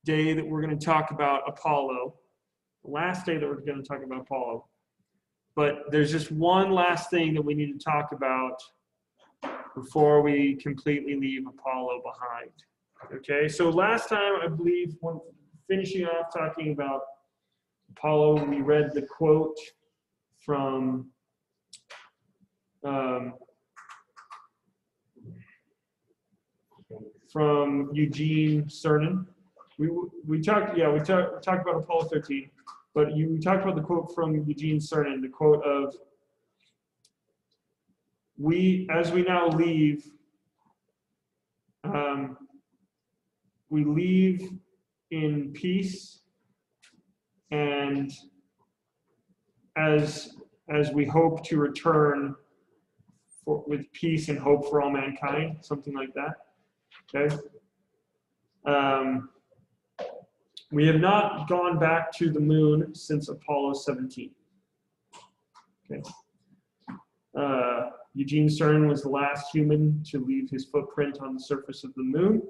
day that we're going to talk about Apollo. The last day that we're going to talk about Apollo. But there's just one last thing that we need to talk about before we completely leave Apollo behind. Okay, so last time, I believe, when finishing off talking about Apollo, we read the quote from Eugene Cernan. We talked about Apollo 13, but we talked about the quote from Eugene Cernan, the quote of, as we now leave, we leave in peace, and as we hope to return with peace and hope for all mankind, something like that. Okay. We have not gone back to the moon since Apollo 17. Okay. Eugene Cernan was the last human to leave his footprint on the surface of the moon.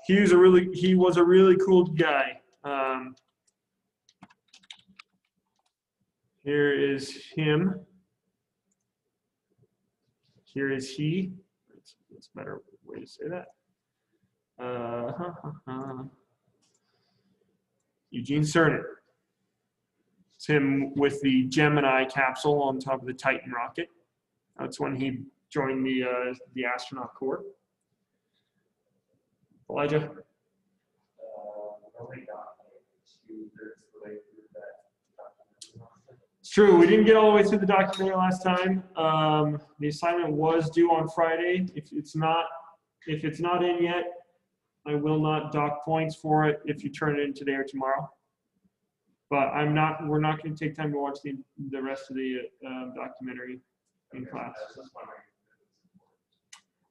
He was a really cool guy. Here is him. Here is he. That's a better way to say that. Eugene Cernan. It's him with the Gemini capsule on top of the Titan rocket. That's when he joined the astronaut corps. Elijah? It's true, we didn't get all the way through the documentary last time. The assignment was due on Friday. If it's not in yet, I will not dock points for it if you turn it in today or tomorrow. But we're not going to take time to watch the rest of the documentary in class.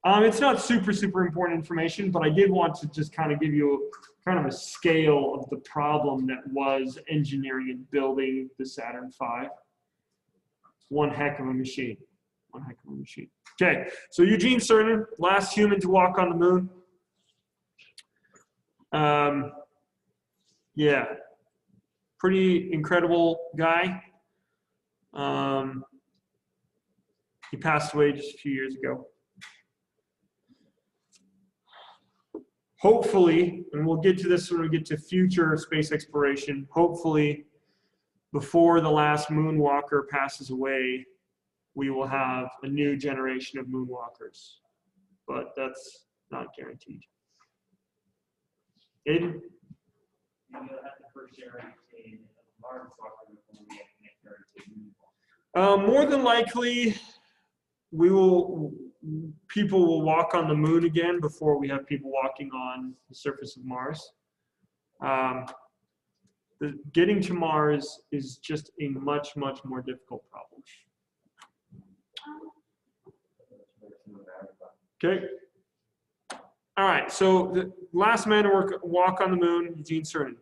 It's not super important information, but I did want to just kind of give you kind of a scale of the problem that was engineering and building the Saturn V. One heck of a machine. One heck of a machine. Okay, so Eugene Cernan, last human to walk on the moon. Yeah, pretty incredible guy. He passed away just a few years ago. Hopefully, and we'll get to this when we get to future space exploration, hopefully before the last moonwalker passes away, we will have a new generation of moonwalkers. But that's not guaranteed. Aiden? More than likely, people will walk on the moon again before we have people walking on the surface of Mars. Getting to Mars is just a much more difficult problem. Okay. All right, so the last man to walk on the moon, Eugene Cernan.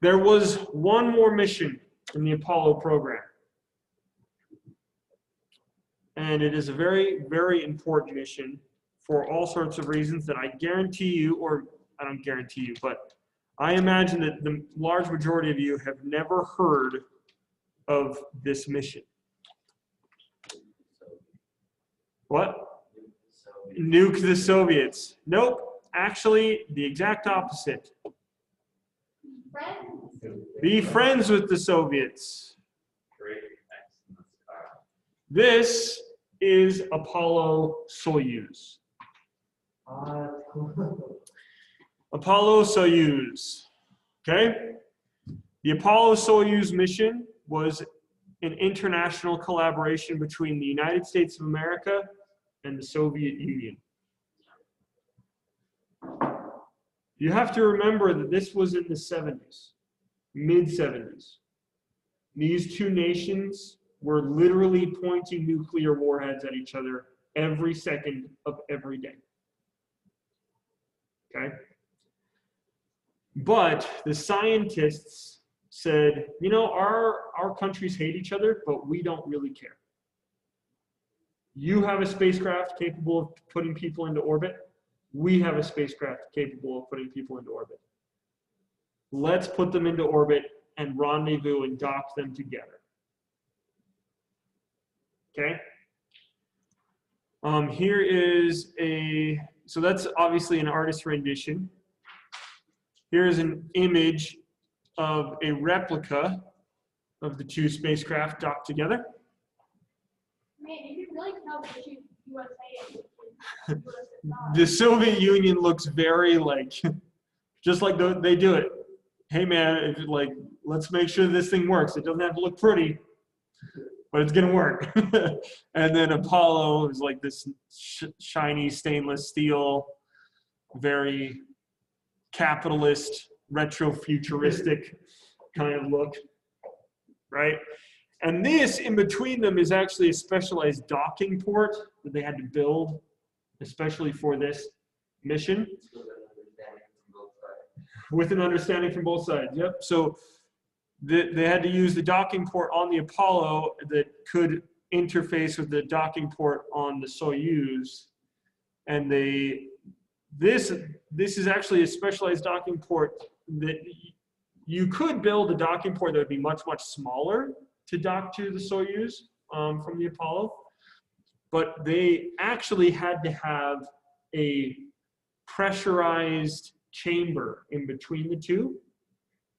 There was one more mission in the Apollo program. And it is a very important mission for all sorts of reasons that I guarantee you, or I don't guarantee you, but I imagine that the large majority of you have never heard of this mission. What? Nuke the Soviets. Nope. Actually, the exact opposite. Be friends with the Soviets. This is Apollo-Soyuz. Apollo-Soyuz. Okay? The Apollo-Soyuz mission was an international collaboration between the United States of America and the Soviet Union. You have to remember that this was in the 70s, mid-70s. These two nations were literally pointing nuclear warheads at each other every second of every day. Okay? But the scientists said, you know, our countries hate each other, but we don't really care. You have a spacecraft capable of putting people into orbit. we have a spacecraft capable of putting people into orbit. Let's put them into orbit and rendezvous and dock them together. Okay? Here is so that's obviously an artist's rendition. Here is an image of a replica of the two spacecraft docked together. Man, you can really tell that you USA The Soviet Union looks very like, just like they do it. Hey man, like, let's make sure this thing works. It doesn't have to look pretty, but it's gonna work. And then Apollo is like this shiny stainless steel, very capitalist, retro-futuristic kind of look, right? And this, in between them, is actually a specialized docking port that they had to build, especially for this mission. With an understanding from both sides, yep. So they had to use the docking port on the Apollo that could interface with the docking port on the Soyuz. And this is actually a specialized docking port that you could build a docking port that would be much, much smaller to dock to the Soyuz from the Apollo. But they actually had to have a pressurized chamber in between the two,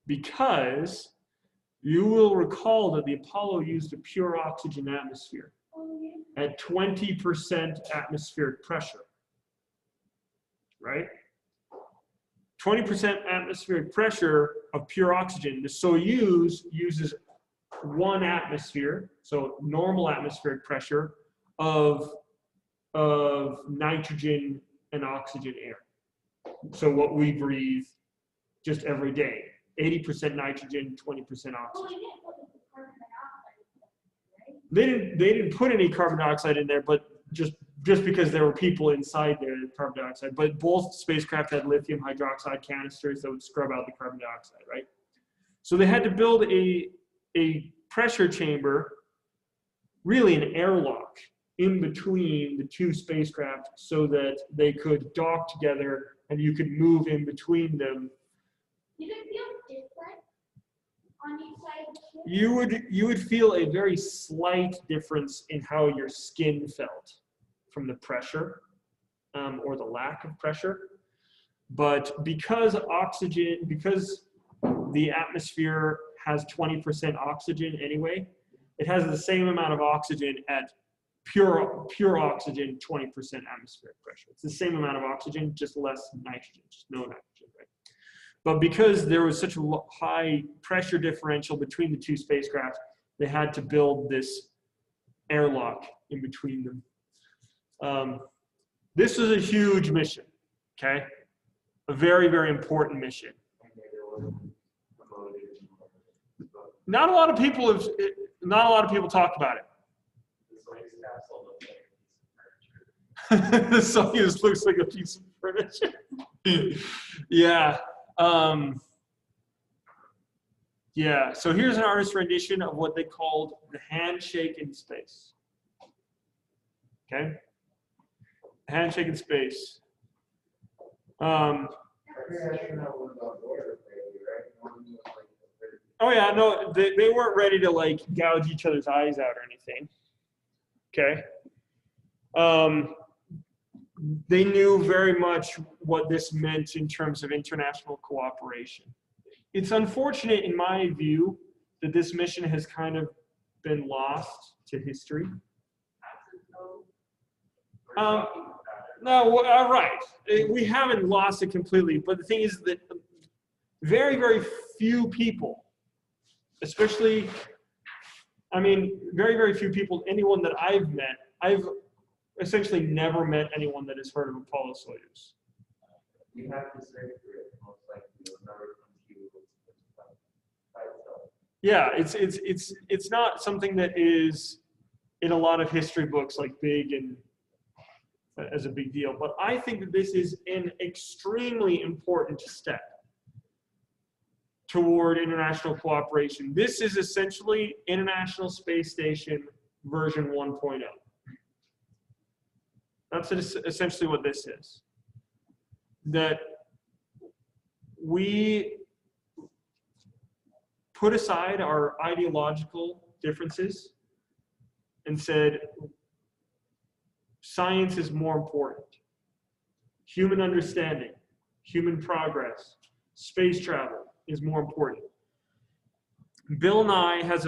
because you will recall that the Apollo used a pure oxygen atmosphere at 20% atmospheric pressure, right? 20% atmospheric pressure of pure oxygen. The Soyuz uses 1 atmosphere, so normal atmospheric pressure of nitrogen and oxygen air. So what we breathe just every day, 80% nitrogen, 20% oxygen. They didn't put any carbon dioxide in there, but just because there were people inside there, carbon dioxide. But both spacecraft had lithium hydroxide canisters that would scrub out the carbon dioxide, right? So they had to build a pressure chamber, really an airlock, in between the two spacecraft so that they could dock together and you could move in between them. Did it feel different on each side of the ship? You would feel a very slight difference in how your skin felt from the pressure or the lack of pressure. But because the atmosphere has 20% oxygen anyway, it has the same amount of oxygen at pure oxygen, 20% atmospheric pressure. It's the same amount of oxygen, just less nitrogen, just no nitrogen, right? But because there was such a high pressure differential between the two spacecraft, they had to build this airlock in between them. This was a huge mission, okay? A very, very important mission. Not a lot of people talk about it. The Soyuz looks like a piece of furniture. Yeah. Yeah. So here's an artist's rendition of what they called the handshake in space. Okay. Handshake in space. Oh yeah, no, they weren't ready to like gouge each other's eyes out or anything. Okay. They knew very much what this meant in terms of international cooperation. It's unfortunate, in my view, that this mission has kind of been lost to history. No, right. We haven't lost it completely, but the thing is that very, very few people, especially, I mean, very, very few people, anyone that I've met, I've essentially never met anyone that has heard of Apollo Soyuz. You have to search for it, most likely you'll never come to you by itself. Yeah, it's not something that is in a lot of history books like big and as a big deal, but I think that this is an extremely important step toward international cooperation. This is essentially International Space Station version 1.0. That's essentially what this is. that we put aside our ideological differences and said, science is more important. Human understanding, human progress, space travel is more important. Bill Nye has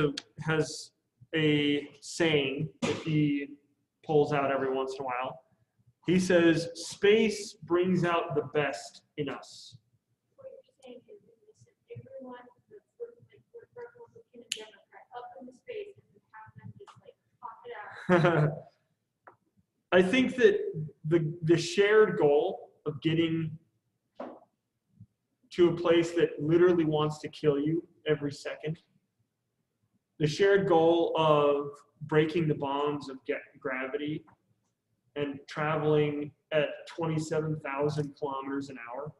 a saying that he pulls out every once in a while. He says, space brings out the best in us. What you're saying is that everyone that's like Republican and Democrat up in the space and have them just like talk it out. I think that the shared goal of getting to a place that literally wants to kill you every second, the shared goal of breaking the bonds of gravity and traveling at 27,000 kilometers an hour,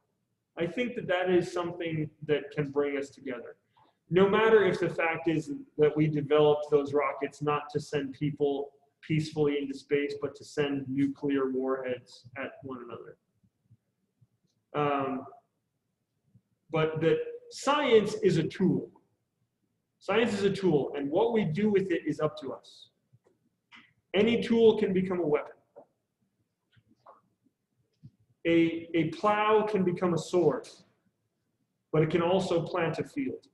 I think that that is something that can bring us together. No matter if the fact is that we developed those rockets not to send people peacefully into space, but to send nuclear warheads at one another. But that science is a tool. Science is a tool, and what we do with it is up to us. Any tool can become a weapon. A plow can become a sword, but it can also plant a field.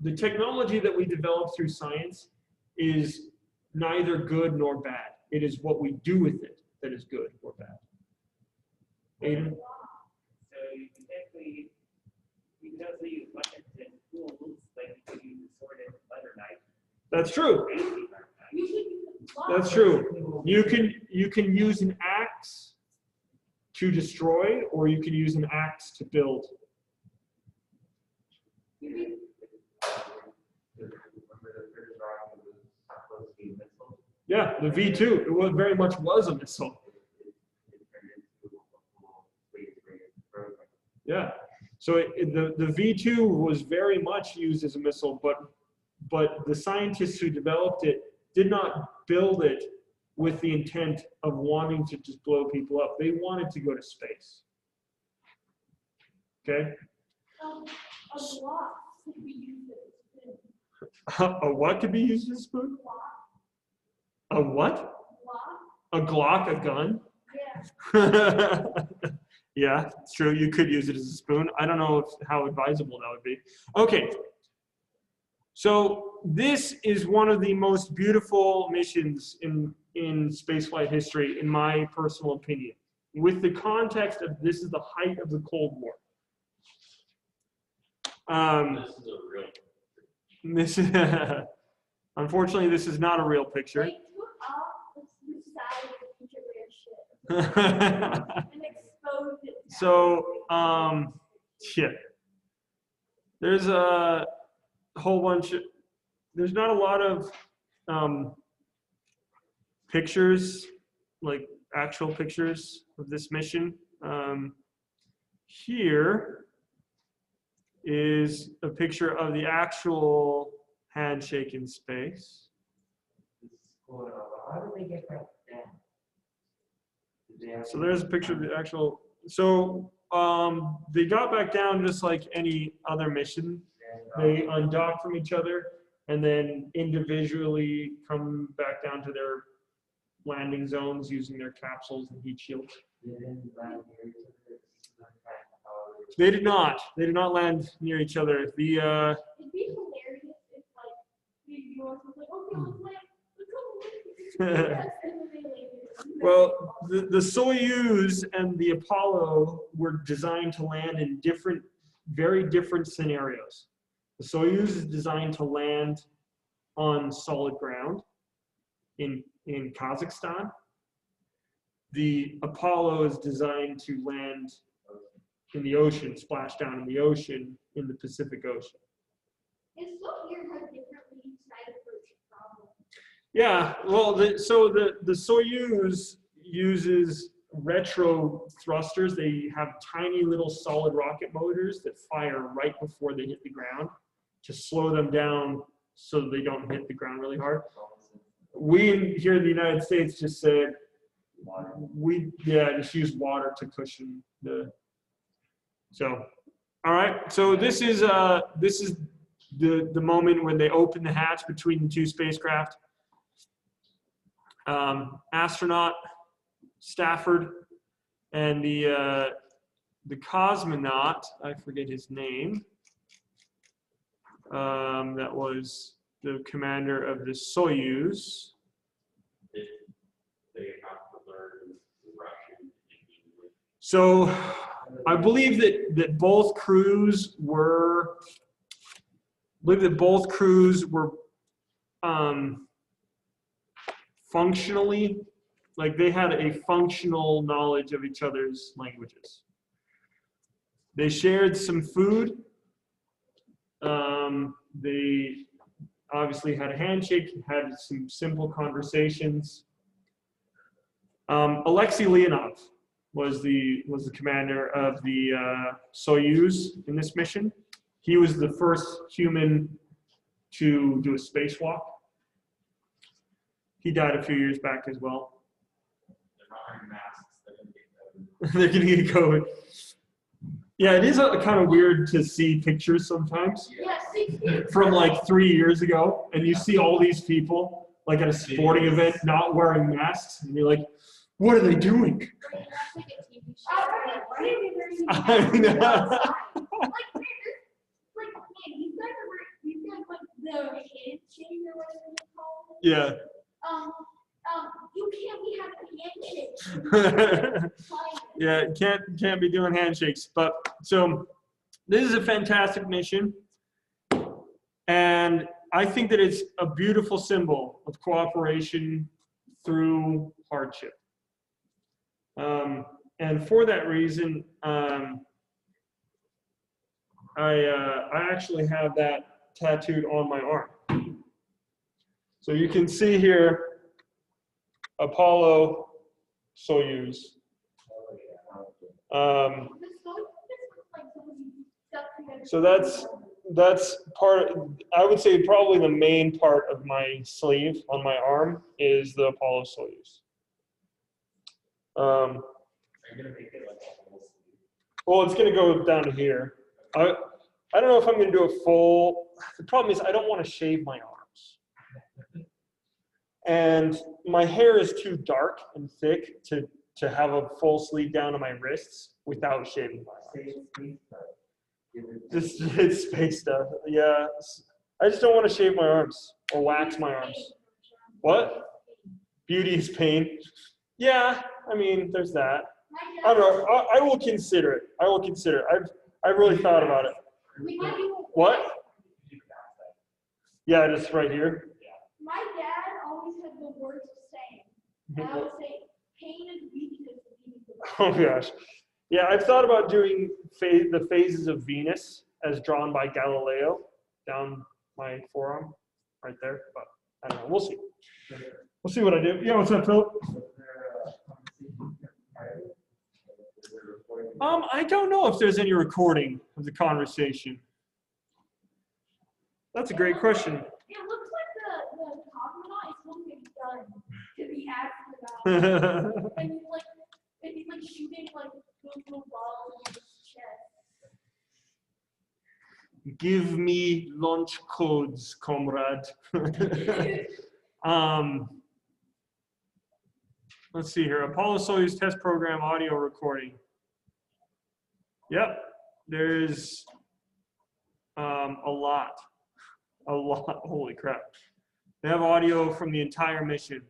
The technology that we develop through science is neither good nor bad. It is what we do with it that is good or bad. Aiden? So you can technically, you can also use weapons and tools, like you could use a sword and a butter knife. That's true. You should use That's true. You can use an axe to destroy, or you can use an axe to build. Remember the first rocket was supposed to be a missile? Yeah, the V2, it very much was a missile. It turned into a full space-race program. Yeah. So the V2 was very much used as a missile, but the scientists who developed it did not build it with the intent of wanting to just blow people up. They wanted to go to space. Okay? a block to be used as a spoon. A what could be used as a spoon? Block, A what? block, A Glock, a gun? yeah. Yeah, it's true. You could use it as a spoon. I don't know how advisable that would be. Okay. So this is one of the most beautiful missions in spaceflight history, in my personal opinion, with the context of this is the height of the Cold War. This is a real. This unfortunately, this is not a real picture. Like, took off the side of the future ship and exposed it. So, yeah, there's a whole bunch of, there's not a lot of pictures, like actual pictures of this mission. Here is a picture of the actual handshake in space. This is going on. How did they get that down? Did they have So to- there's a picture of the actual, so they got back down just like any other mission. They undock from each other and then individually come back down to their landing zones using their capsules and heat shields. They didn't land near each other. It's not kind of how it was. They did not. They did not land near each other. The It'd be hilarious if, like, the US was like, okay, let's land. And then they landed. well, the Soyuz and the Apollo were designed to land in very different scenarios. The Soyuz is designed to land on solid ground in Kazakhstan. The Apollo is designed to land in the ocean, splash down in the ocean, in the Pacific Ocean. It's so weird how differently each side approaches problems. Yeah, well, the Soyuz uses retro thrusters. They have tiny little solid rocket motors that fire right before they hit the ground to slow them down so they don't hit the ground really hard. We here in the United States just said, We just use water to cushion the. So, all right. So this is the moment when they open the hatch between the two spacecraft. Astronaut Stafford and the cosmonaut, I forget his name. That was the commander of the Soyuz. They have to learn Russian and English. So I believe that both crews were. Functionally, like they had a functional knowledge of each other's languages. They shared some food. They obviously had a handshake, had some simple conversations. Alexei Leonov was the commander of the Soyuz in this mission. He was the first human to do a spacewalk. He died a few years back as well. They're not wearing masks. They're going to get COVID. Yeah, it is kind of weird to see pictures sometimes Yeah, 6 feet. from like 3 years ago, and you see all these people like at a sporting event not wearing masks, and you're like, what are they doing? That's like a TV show. I mean, Like, man, these guys like the handshake or whatever they call it. Yeah. You can't be having handshakes. Yeah, can't be doing handshakes. But so this is a fantastic mission, and I think that it's a beautiful symbol of cooperation through hardship. And for that reason, I actually have that tattooed on my arm. So you can see here, Apollo Soyuz. So that's part. I would say probably the main part of my sleeve on my arm is the Apollo Soyuz. I'm gonna make it like a whole sleeve. Well, it's gonna go down to here. I don't know if I'm gonna do a full. The problem is I don't want to shave my arms, and my hair is too dark and thick to have a full sleeve down to my wrists without shaving my arms. It's space stuff. Yeah, I just don't want to shave my arms or wax my arms. What? Beauty is pain. Yeah, I mean, there's that. I don't know. I will consider it. I will consider it. I've really thought about it. What? Yeah, just right here. My dad always had the worst saying. And I would say, pain and weakness of being the Oh gosh. Yeah, I've thought about doing the phases of Venus as drawn by Galileo down my forearm, right there. But I don't know. We'll see. We'll see what I do. Yeah, what's up, Philip? I don't know if there's any recording of the conversation. That's a great question. It looks like the cosmonaut is something done to be asked about. And he's like shooting like little balls in his chest. Give me launch codes, comrade. Let's see here. Apollo Soyuz test program audio recording. Yep, there's a lot. Holy crap. They have audio from the entire mission.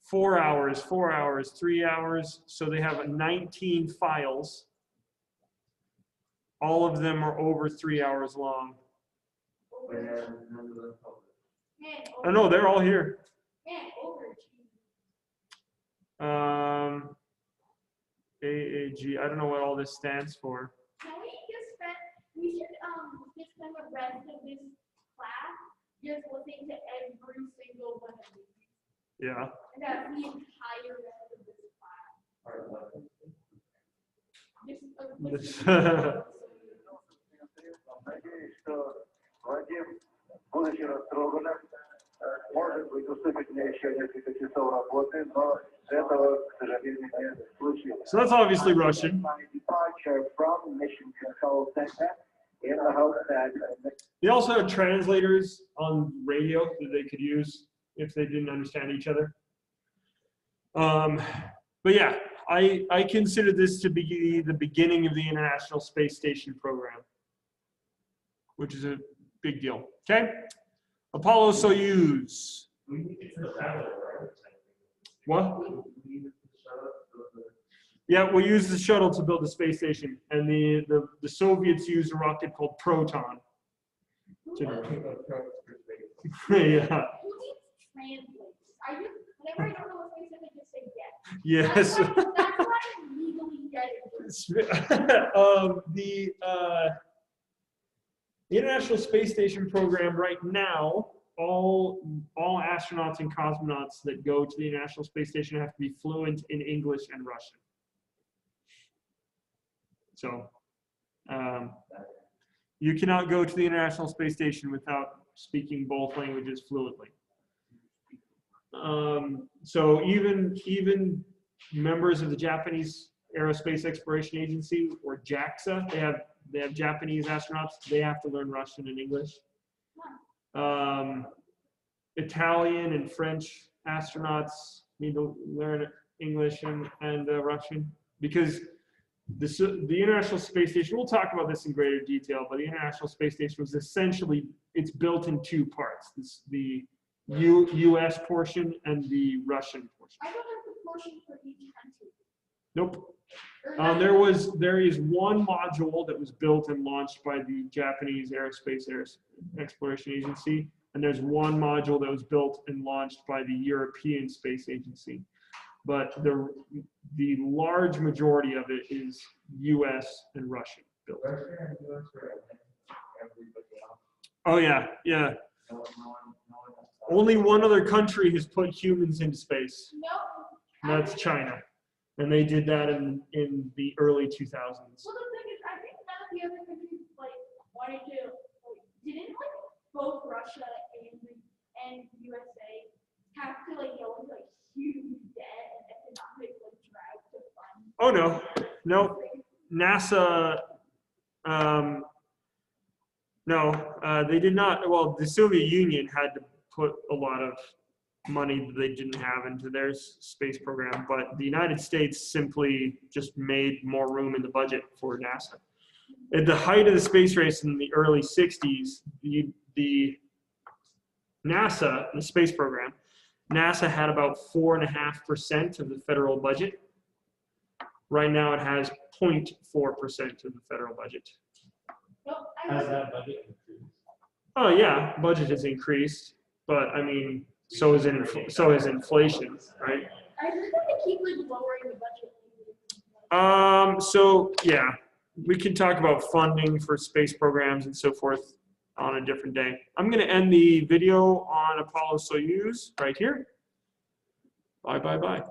4 hours, 3 hours. So they have 19 files. All of them are over 3 hours long. Oh no, they're all here. AAG, I don't know what all this stands for. Can we just spend the rest of this class just listening to every single one of these? Yeah. And that's the entire rest of this class. Надеюсь, что Вадим, будучи расстроганным, может быть, уступит мне еще несколько часов работы, но So that's obviously Russian. Departure from Mission Control Center in the hope that They also had translators on radio that they could use if they didn't understand each other. But yeah, I consider this to be the beginning of the International Space Station program, which is a big deal. Okay, Apollo Soyuz. What? Yeah, we use the shuttle to build the space station, and the Soviets used a rocket called Proton. Who Yeah. who needs translators? Whenever I don't know what space I just say yes. Yes. That's why I'm legally getting The International Space Station program right now, all astronauts and cosmonauts that go to the International Space Station have to be fluent in English and Russian. So you cannot go to the International Space Station without speaking both languages fluently. So even members of the Japanese Aerospace Exploration Agency, or JAXA, they have Japanese astronauts. They have to learn Russian and English. Italian and French astronauts need to learn English and Russian, because the International Space Station, we'll talk about this in greater detail, but the International Space Station was essentially, it's built in two parts. The US portion and the Russian portion. I don't have the portion for each country. Nope. Or There is one module that was built and launched by the Japanese Aerospace Exploration Agency, and there's one module that was built and launched by the European Space Agency. But the large majority of it is US and Russian built. Oh yeah, yeah. Only one other country has put humans into space. No. And that's China. And they did that in the early 2000s. Well, the thing is, I think none of the other countries wanted to didn't both Russia and USA have to go into huge debt and economic drag to fund. Oh no, NASA. No, they did not. Well, the Soviet Union had to put a lot of money that they didn't have into their space program, but the United States simply just made more room in the budget for NASA. At the height of the space race in the early 60s, the NASA, the space program, NASA had about 4.5% of the federal budget. Right now it has 0.4% of the federal budget. No, How's that budget increased? Oh yeah, budget has increased, but I mean, so is inflation, right? I heard that they keep lowering the budget. So yeah, we can talk about funding for space programs and so forth on a different day. I'm going to end the video on Apollo Soyuz right here. Bye, bye, bye.